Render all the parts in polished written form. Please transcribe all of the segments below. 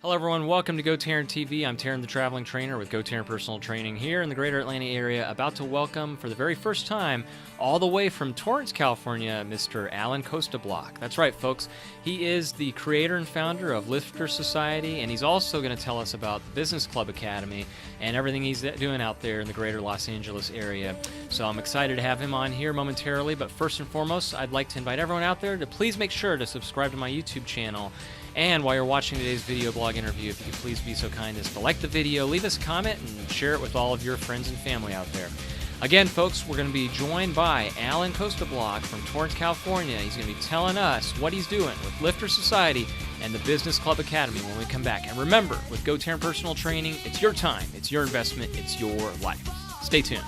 Hello everyone, welcome to GoTarryn TV. I'm Taryn the Traveling Trainer with GoTarryn Personal Training here in the greater Atlanta area, about to welcome for the very first time, all the way from Torrance, California, Mr. Allan Costa-Block. That's right folks, he is the creator and founder of Lifter Society, and he's also going to tell us about the Business Club Academy and everything he's doing out there in the greater Los Angeles area. So I'm excited to have him on here momentarily, but first and foremost, I'd like to invite everyone out there to please make sure to subscribe to my YouTube channel. And while you're watching today's video blog interview, if you could please be so kind as to like the video, leave us a comment, and share it with all of your friends and family out there. Again, folks, we're going to be joined by Allan Costa-Block from Torrance, California. He's going to be telling us what he's doing with Lifter Society and the Business Club Academy when we come back. And remember, with GoTarryn Personal Training, it's your time, it's your investment, it's your life. Stay tuned.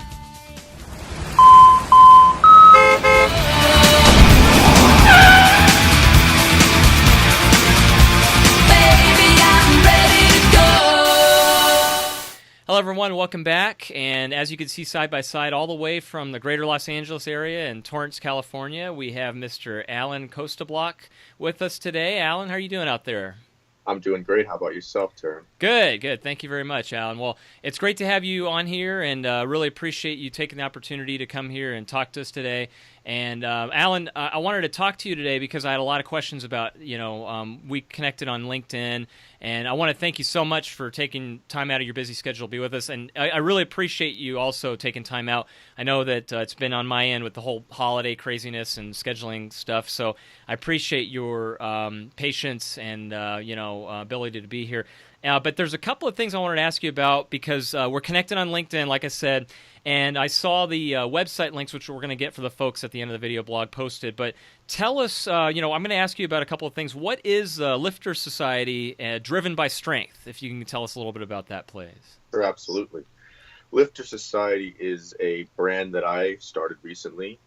Hello everyone, welcome back, and as you can see side by side all the way from the greater Los Angeles area in Torrance, California, we have Mr. Allan Costa-Block with us today. Allan, how are you doing out there? I'm doing great. How about yourself, Taryn? Good, good. Thank you very much, Allan. Well, it's great to have you on here, and really appreciate you taking the opportunity to come here and talk to us today. And Allan, I wanted to talk to you today because I had a lot of questions about, we connected on LinkedIn, and I want to thank you so much for taking time out of your busy schedule to be with us. And I really appreciate you also taking time out. I know that it's been on my end with the whole holiday craziness and scheduling stuff, so I appreciate your patience and ability to be here. But there's a couple of things I wanted to ask you about because we're connected on LinkedIn, like I said, and I saw the website links, which we're going to get for the folks at the end of the video blog posted. But tell us, I'm going to ask you about a couple of things. What is Lifter Society driven by strength? If you can tell us a little bit about that, please. Sure, absolutely. Lifter Society is a brand that I started recently.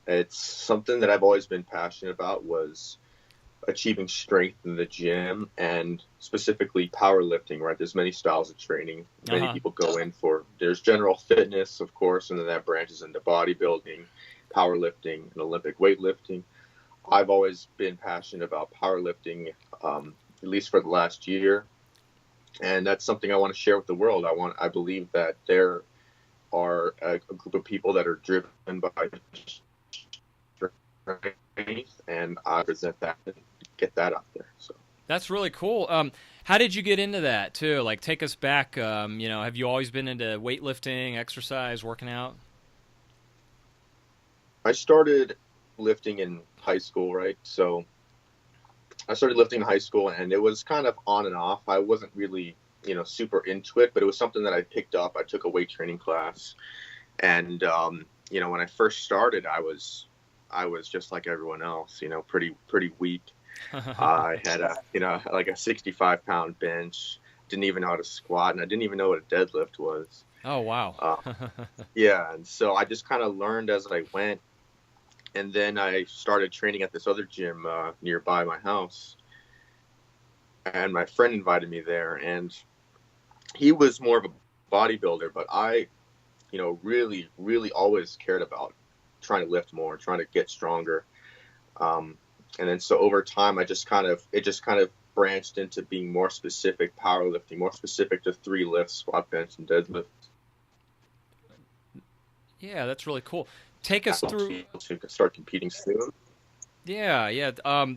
It's something that I've always been passionate about, was achieving strength in the gym, and specifically powerlifting, right? There's many styles of training. Many people go in for, there's general fitness, of course, and then that branches into bodybuilding, powerlifting, and Olympic weightlifting. I've always been passionate about powerlifting, at least for the last year. And that's something I want to share with the world. I believe that there are a group of people that are driven by strength, and I present that and get that out there. So that's really cool. How did you get into that too? Like, take us back. Have you always been into weightlifting, exercise, working out? I started lifting in high school, right? So I started lifting in high school, and it was kind of on and off. I wasn't really, super into it, but it was something that I picked up. I took a weight training class, and when I first started, I was just like everyone else, pretty weak. I had a 65-pound bench, didn't even know how to squat, and I didn't even know what a deadlift was. Oh, wow. Yeah, and so I just kind of learned as I went, and then I started training at this other gym nearby my house, and my friend invited me there, and he was more of a bodybuilder, but I, really, really always cared about trying to lift more, trying to get stronger. And then so over time, it just kind of branched into being more specific powerlifting, more specific to 3 lifts, squat, bench, and deadlift. Yeah, that's really cool. Take us through. To start competing soon. Yeah.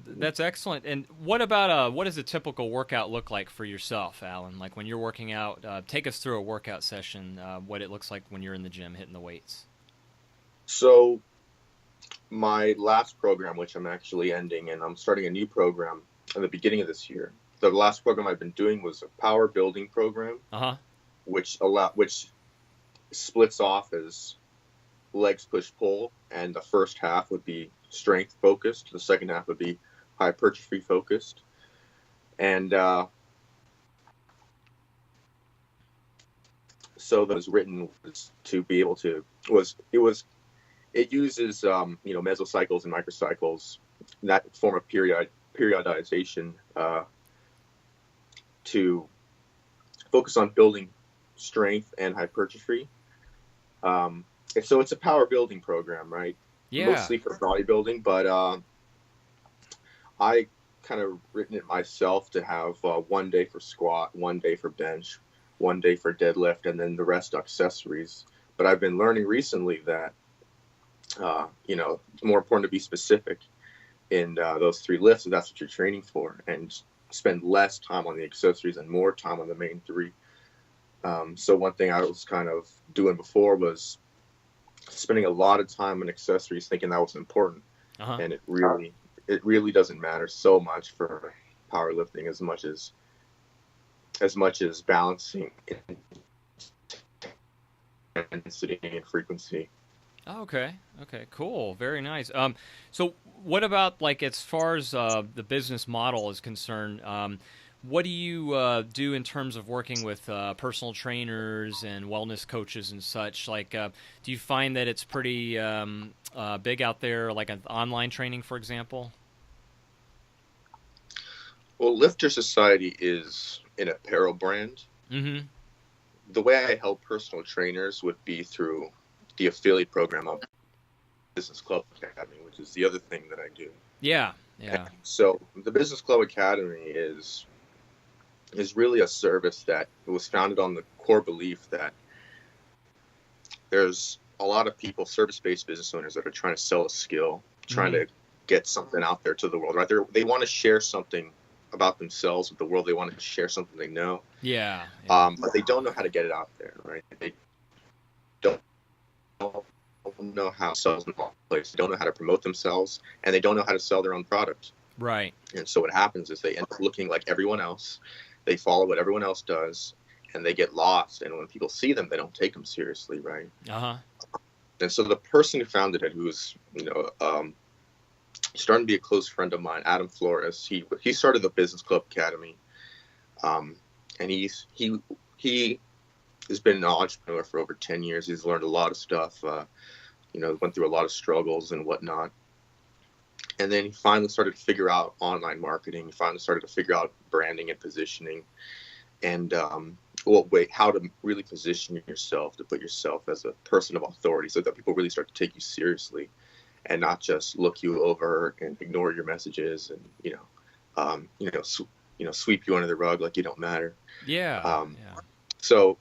That's excellent. And what about what does a typical workout look like for yourself, Allan? Like when you're working out, take us through a workout session, what it looks like when you're in the gym hitting the weights. So my last program, which I'm actually ending, and I'm starting a new program in the beginning of this year. The last program I've been doing was a power building program, which splits off as legs, push, pull, and the first half would be strength focused. The second half would be hypertrophy focused. And so that was written was to be able to it uses mesocycles and microcycles, that form of periodization to focus on building strength and hypertrophy. So it's a power building program, right? Yeah. Mostly for bodybuilding, but I kind of written it myself to have 1 day for squat, 1 day for bench, 1 day for deadlift, and then the rest accessories. But I've been learning recently that it's more important to be specific in those 3 lifts if that's what you're training for, and spend less time on the accessories and more time on the main 3. So one thing I was kind of doing before was spending a lot of time on accessories, thinking that was important, and it really doesn't matter so much for powerlifting as much as balancing intensity and frequency. Okay, cool, very nice. So what about, like, as far as the business model is concerned? What do you do in terms of working with personal trainers and wellness coaches and such? Like, do you find that it's pretty big out there, like an online training, for example? Well, Lifter Society is an apparel brand. Mm-hmm. The way I help personal trainers would be through the affiliate program of Business Club Academy, which is the other thing that I do. Yeah. And so the Business Club Academy is really a service that was founded on the core belief that there's a lot of people, service-based business owners, that are trying to sell a skill, trying to get something out there to the world, right? They want to share something about themselves with the world. They want to share something they know. Yeah. But they don't know how to get it out there, right? They don't know how to sell in the place. They don't know how to promote themselves, and they don't know how to sell their own product. Right. And so what happens is they end up looking like everyone else. They follow what everyone else does, and they get lost. And when people see them, they don't take them seriously, right? And so the person who founded it, who was, starting to be a close friend of mine, Adam Flores, he started the Business Club Academy, and he has been an entrepreneur for over 10 years. He's learned a lot of stuff, went through a lot of struggles and whatnot. And then he finally started to figure out online marketing. He finally started to figure out branding and positioning, and how to really position yourself, to put yourself as a person of authority, so that people really start to take you seriously, and not just look you over and ignore your messages, and sweep you under the rug like you don't matter. Yeah. So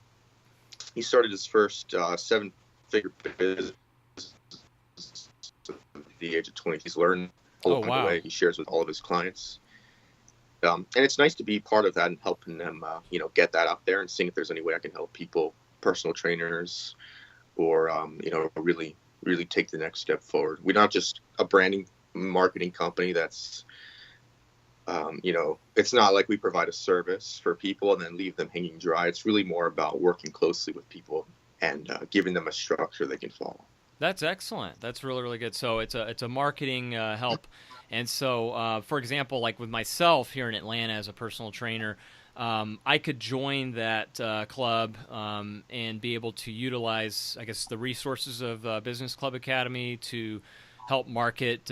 he started his first 7-figure business at the age of 20. He's learned along the way. He shares with all of his clients. And it's nice to be part of that and helping them, get that out there, and seeing if there's any way I can help people, personal trainers, or, really, really take the next step forward. We're not just a branding marketing company that's, it's not like we provide a service for people and then leave them hanging dry. It's really more about working closely with people and giving them a structure they can follow. That's excellent. That's really, really good. So it's a marketing help. And so, for example, like with myself here in Atlanta as a personal trainer, I could join that club and be able to utilize, I guess, the resources of Business Club Academy to help market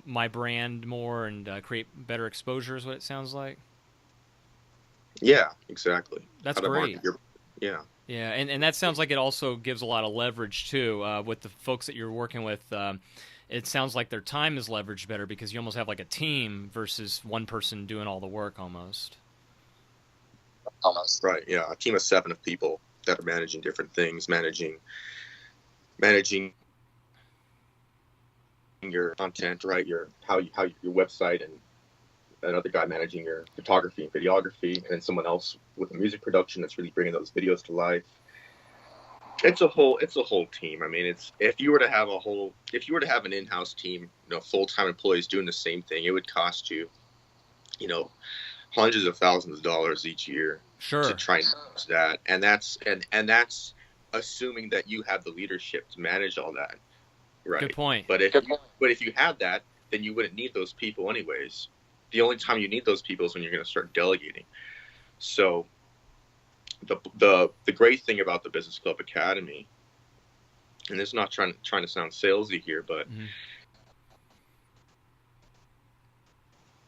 my brand more and create better exposure, is what it sounds like. Yeah, exactly. That's great. Yeah. Yeah, and that sounds like it also gives a lot of leverage, too, with the folks that you're working with. It sounds like their time is leveraged better because you almost have like a team versus one person doing all the work almost. Right, yeah, a team of 7 of people that are managing different things, managing your content, right, your website, and another guy managing your photography and videography, and then someone else with a music production that's really bringing those videos to life. It's a whole team. I mean, if you were to have an in-house team, full-time employees doing the same thing, it would cost you, hundreds of thousands of dollars each year to try and manage that. And that's assuming that you have the leadership to manage all that. Right. Good point. But if you had that, then you wouldn't need those people anyways. The only time you need those people is when you're going to start delegating. So the great thing about the Business Club Academy, and it's not trying to sound salesy here, but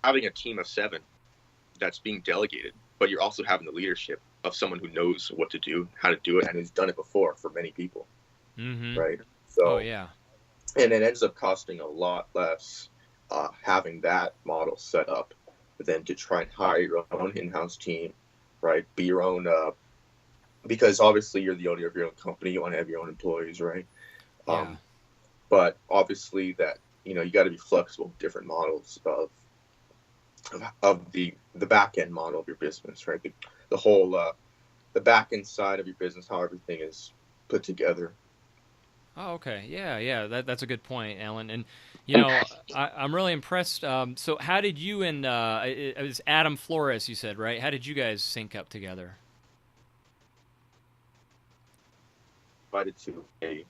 having a team of 7 that's being delegated, but you're also having the leadership of someone who knows what to do, how to do it, and has done it before for many people. Right. So, and it ends up costing a lot less having that model set up than to try and hire your own in-house team, right? Be your own, because obviously you're the owner of your own company. You want to have your own employees, right? Yeah. But obviously that, you got to be flexible with different models of the back end model of your business, right? The whole, the back end side of your business, how everything is put together. Oh, okay. Yeah, yeah. That's a good point, Alan. And I'm really impressed. So, how did you and it was Adam Flores? You said, right? How did you guys sync up together? Invited to a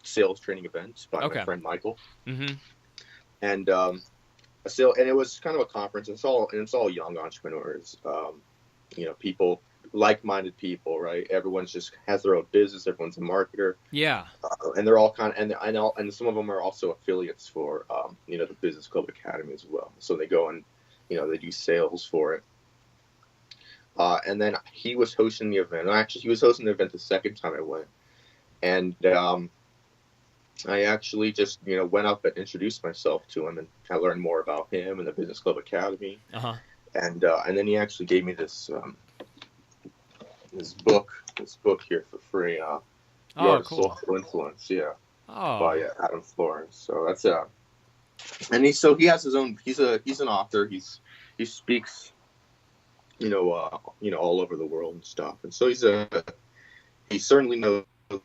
sales training event by my Okay. friend Michael, Mm-hmm. and and it was kind of a conference. It's all young entrepreneurs, people, like-minded people, right? Everyone's just has their own business. Everyone's a marketer, Yeah. and they're all kind of, and I know, and some of them are also affiliates for, the Business Club Academy as well. So they go and, they do sales for it. And then he was hosting the event. Actually, he was hosting the event the second time I went, and I actually just, went up and introduced myself to him, and I learned more about him and the Business Club Academy. Uh-huh. And then he actually gave me this book here for free. The Art of Cool. Social Influence, yeah, Oh. by Adam Flores. So that's and he has his own. He's an author. He speaks, all over the world and stuff. And so he certainly knows a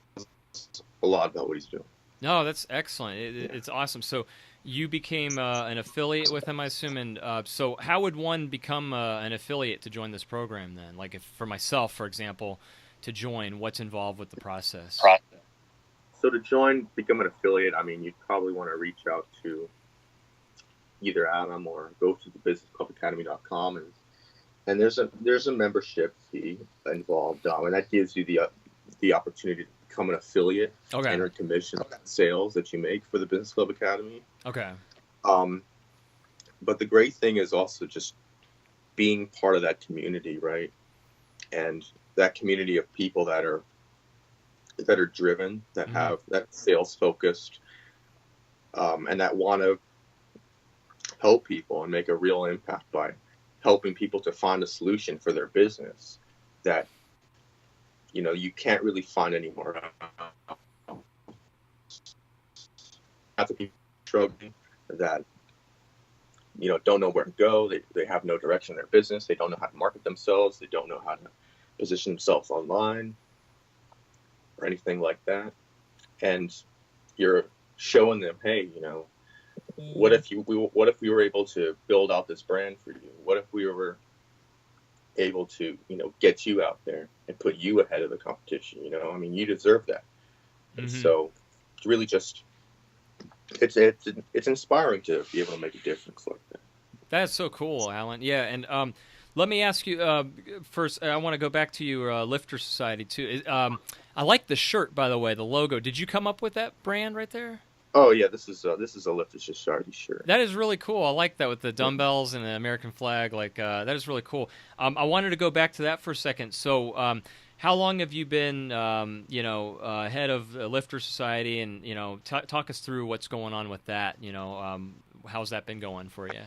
lot about what he's doing. No, that's excellent. It's awesome. So, you became an affiliate with him, I assume. And so, how would one become an affiliate to join this program then? Like, if for myself, for example, to join, what's involved with the process? So to become an affiliate, I mean, you'd probably want to reach out to either Adam or go to the businessclubacademy.com, and there's a membership fee involved, and that gives you the opportunity to become an affiliate, Okay. and earn commission on sales that you make for the Business Club Academy. Okay. But the great thing is also just being part of that community, right? And that community of people that are driven, that Mm-hmm. have that sales focused, and that want to help people and make a real impact by helping people to find a solution for their business that you can't really find anymore. Not the people struggling that don't know where to go. They have no direction in their business. They don't know how to market themselves. They don't know how to position themselves online or anything like that. And you're showing them, hey, what if we were able to build out this brand for you? What if we were able to, get you out there and put you ahead of the competition? I mean, you deserve that. And Mm-hmm. so it's really just, it's inspiring to be able to make a difference like that. That's so cool, Alan. Yeah, and let me ask you first. I want to go back to your Lifter Society too. I like the shirt, by the way, the logo. Did you come up with that brand right there? Oh yeah, this is a Lifter Society shirt. That is really cool. I like that with the dumbbells and the American flag. Like that is really cool. I wanted to go back to that for a second. So, how long have you been, head of the Lifter Society, and talk us through what's going on with that. How's that been going for you?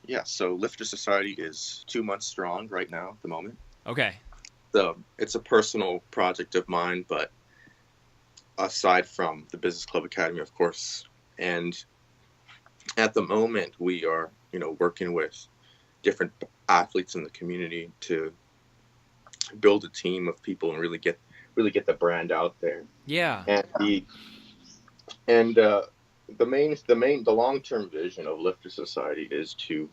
Yeah, so Lifter Society is 2 months strong right now at the moment. Okay. So it's a personal project of mine, but aside from the Business Club Academy, of course, and at the moment we are, working with different athletes in the community to build a team of people and really get the brand out there. Yeah. And the long-term vision of Lifter Society is to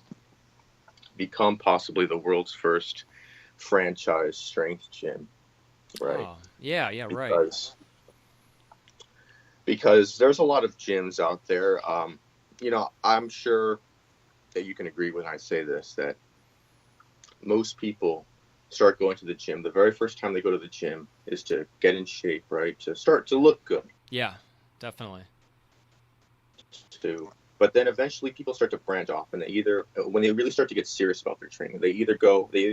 become possibly the world's first franchise strength gym, right? Oh, yeah, right. Because there's a lot of gyms out there. I'm sure that you can agree when I say this, that most people start going to the gym. The very first time they go to the gym is to get in shape, right? To start to look good. Yeah, definitely. But then eventually people start to branch off, and when they really start to get serious about their training, they either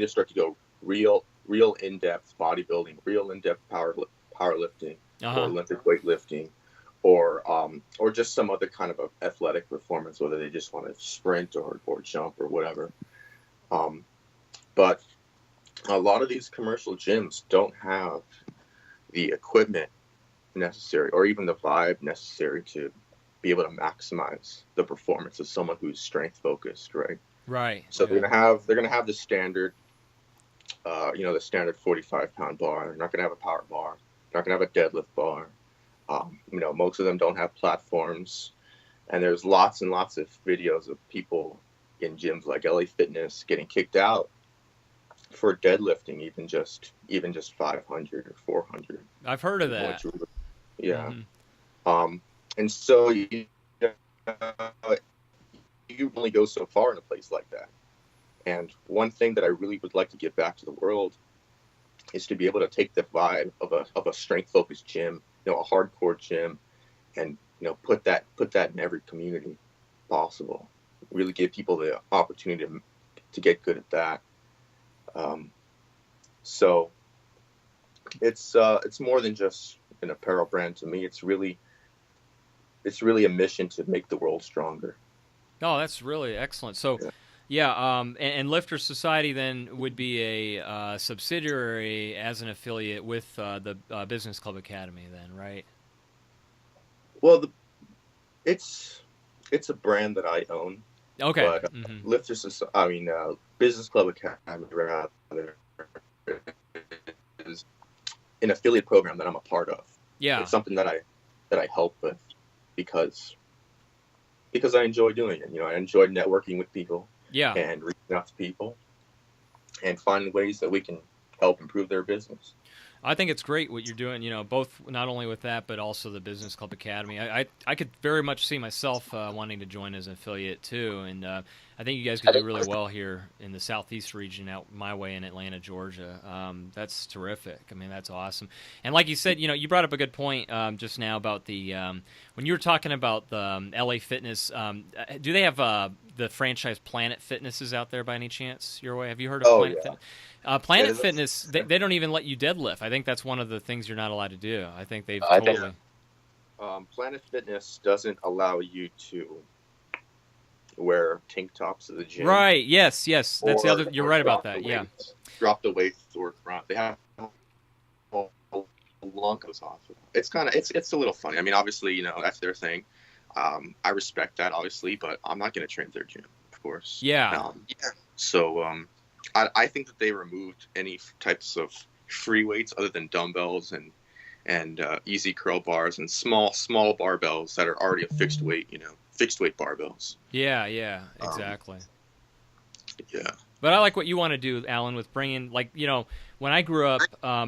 start to go real in-depth bodybuilding, real in-depth powerlifting, Uh-huh. or Olympic weightlifting, or just some other kind of a athletic performance, whether they just want to sprint or jump or whatever. But a lot of these commercial gyms don't have the equipment necessary or even the vibe necessary to be able to maximize the performance of someone who's strength focused, right? Right. So they're gonna have the standard, the standard 45-pound bar. They're not gonna have a power bar. They're not gonna have a deadlift bar. Most of them don't have platforms, and there's lots and lots of videos of people in gyms like LA Fitness getting kicked out for deadlifting, even just 500 or 400. I've heard of that. Yeah. And so you only go so far in a place like that. And one thing that I really would like to give back to the world is to be able to take the vibe of a strength focused gym, a hardcore gym, and put that in every community possible. Really give people the opportunity to get good at that. So it's more than just an apparel brand to me. It's really a mission to make the world stronger. Oh, that's really excellent. So, and Lifter Society then would be a subsidiary as an affiliate with the Business Club Academy, then, right? Well, it's a brand that I own. Okay. But Lifter Society, Business Club Academy rather, is an affiliate program that I'm a part of. Yeah. It's something that I help with because I enjoy doing it. I enjoy networking with people. Yeah. And reaching out to people and finding ways that we can help improve their business. I think it's great what you're doing, both not only with that, but also the Business Club Academy. I could very much see myself wanting to join as an affiliate too, and I think you guys could do really well here in the Southeast region out my way in Atlanta, Georgia. That's terrific. I mean, that's awesome. And like you said, you brought up a good point just now about the when you were talking about the LA Fitness, do they have the franchise Planet Fitnesses out there by any chance your way? Have you heard of Planet Fitness? Planet Fitness, they don't even let you deadlift. I think that's one of the things you're not allowed to do. I think they've totally... Planet Fitness doesn't allow you to wear tank tops at the gym. Right, yes. That's the other... You're right about that, yeah. Drop the weights or front. They have a long goes off. It's a little funny. I mean, obviously, that's their thing. I respect that, obviously, but I'm not going to train at their gym, of course. Yeah. So... I think that they removed any types of free weights other than dumbbells and easy curl bars and small barbells that are already a fixed weight barbells. Yeah, exactly. Yeah. But I like what you want to do, Allan, with bringing, when I grew up,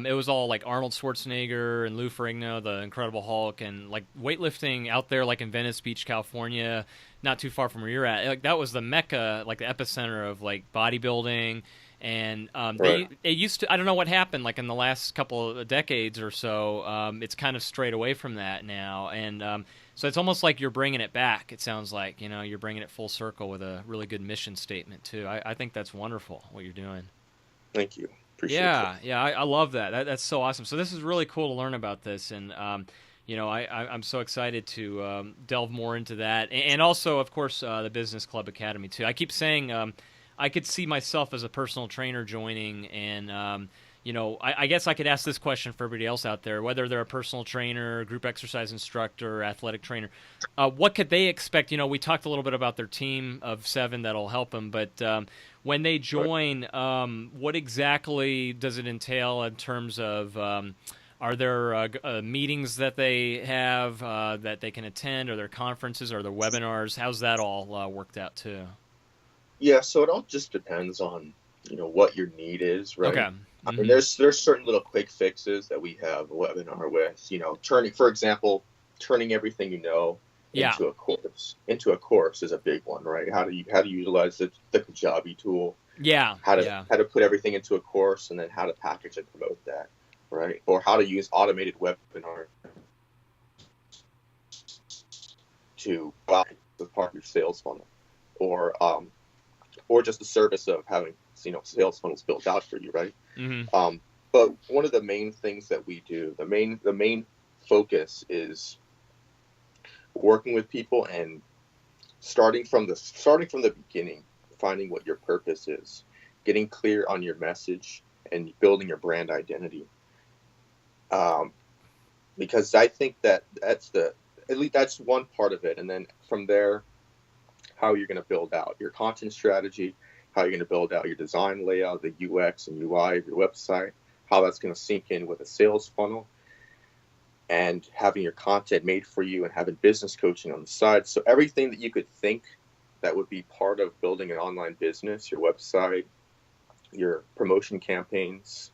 it was all like Arnold Schwarzenegger and Lou Ferrigno, the Incredible Hulk, and like weightlifting out there, like in Venice Beach, California, not too far from where you're at. Like that was the mecca, like the epicenter of like bodybuilding, and right. It used to. I don't know what happened, like in the last couple of decades or so. It's kind of strayed away from that now, and so it's almost like you're bringing it back. It sounds like you're bringing it full circle with a really good mission statement too. I think that's wonderful what you're doing. Thank you. Appreciate that. Yeah, I love that. That's so awesome. So this is really cool to learn about this, and I'm so excited to delve more into that, and also, of course, the Business Club Academy too. I keep saying I could see myself as a personal trainer joining, and I guess I could ask this question for everybody else out there, whether they're a personal trainer, group exercise instructor, or athletic trainer. What could they expect? We talked a little bit about their team of 7 that'll help them, but when they join, what exactly does it entail in terms of are there meetings that they have that they can attend? Are there conferences? Are there webinars? How's that all worked out too? Yeah, so it all just depends on what your need is, right? Okay. I mean, there's certain little quick fixes that we have a webinar with. Turning everything into a course. Into a course is a big one, right? How do you utilize the Kajabi tool? Yeah. How to put everything into a course, and then how to package and promote that, right? Or how to use automated webinar to as part of your sales funnel, or just the service of having sales funnels built out for you, right? Mm-hmm. But one of the main things that we do, the main focus is working with people and starting from the beginning, finding what your purpose is, getting clear on your message, and building your brand identity. Because I think at least that's one part of it, and then from there, how you're going to build out your content strategy, how you're going to build out your design layout, the UX and UI of your website, how that's going to sync in with a sales funnel, and having your content made for you and having business coaching on the side. So everything that you could think that would be part of building an online business, your website, your promotion campaigns,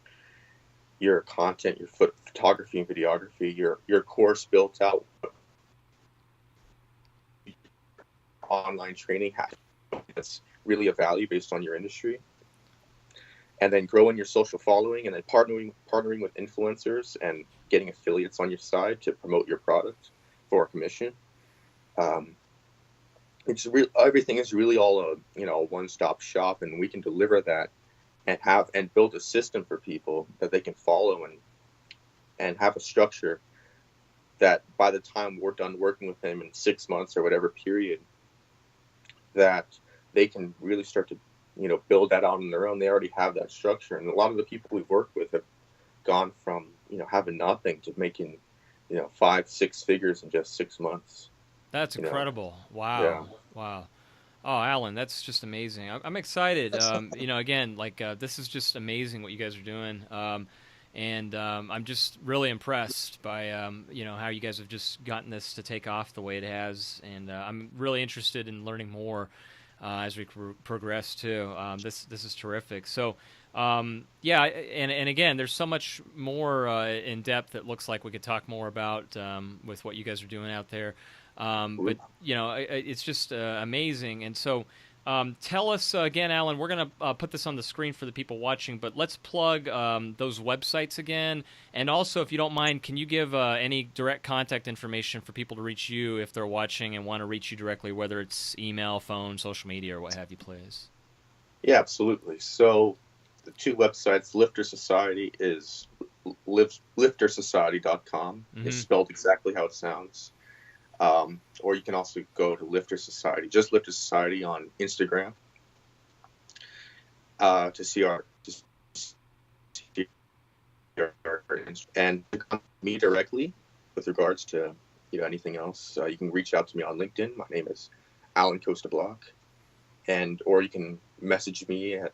your content, your photography and videography, your course built out, online training that's really a value based on your industry, and then growing your social following, and then partnering with influencers and getting affiliates on your side to promote your product for a commission. Everything is really all a one-stop shop, and we can deliver that and build a system for people that they can follow and have a structure that by the time we're done working with them in 6 months or whatever period, that they can really start to build that out on their own. They already have that structure, and a lot of the people we've worked with have gone from having nothing to making 5-6 figures in just 6 months. That's incredible. Wow. Yeah. Wow. Oh, Allan, that's just amazing. I'm excited. Again, this is just amazing what you guys are doing. And I'm just really impressed by, how you guys have just gotten this to take off the way it has. And I'm really interested in learning more as we progress too. This is terrific. So, and again, there's so much more in depth that looks like we could talk more about with what you guys are doing out there. But it's just amazing. And so tell us again, Allan, we're going to put this on the screen for the people watching, but let's plug those websites again. And also, if you don't mind, can you give any direct contact information for people to reach you if they're watching and want to reach you directly, whether it's email, phone, social media, or what have you, please? Yeah, absolutely. So the two websites, Lifter Society is liftersociety.com. Mm-hmm. It's spelled exactly how it sounds. Or you can also go to Lifter Society, just Lifter Society on Instagram, to see our and me directly with regards to anything else. You can reach out to me on LinkedIn. My name is Allan Costa-Block, or you can message me at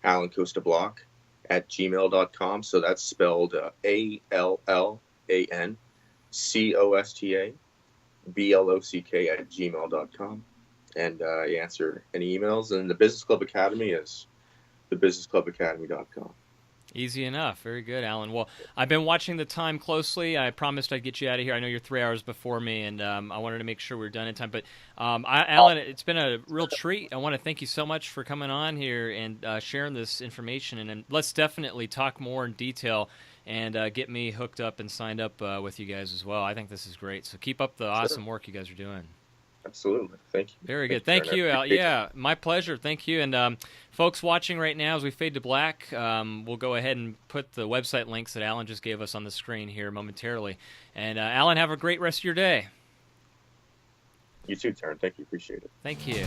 allancosta-block@gmail.com. So that's spelled ALLANCOSTA-BLOCK@gmail.com. And I answer any emails. And the Business Club Academy is thebusinessclubacademy.com. Easy enough. Very good, Allan. Well, I've been watching the time closely. I promised I'd get you out of here. I know you're 3 hours before me, and I wanted to make sure we were done in time. But, Allan, it's been a real treat. I want to thank you so much for coming on here and sharing this information. And let's definitely talk more in detail and get me hooked up and signed up with you guys as well. I think this is great. So keep up the awesome work you guys are doing. Absolutely. Thank you. Very good. Thank you, Al. Yeah, my pleasure. Thank you. And folks watching right now, as we fade to black, we'll go ahead and put the website links that Allan just gave us on the screen here momentarily. And Allan, have a great rest of your day. You too, Taryn. Thank you. Appreciate it. Thank you.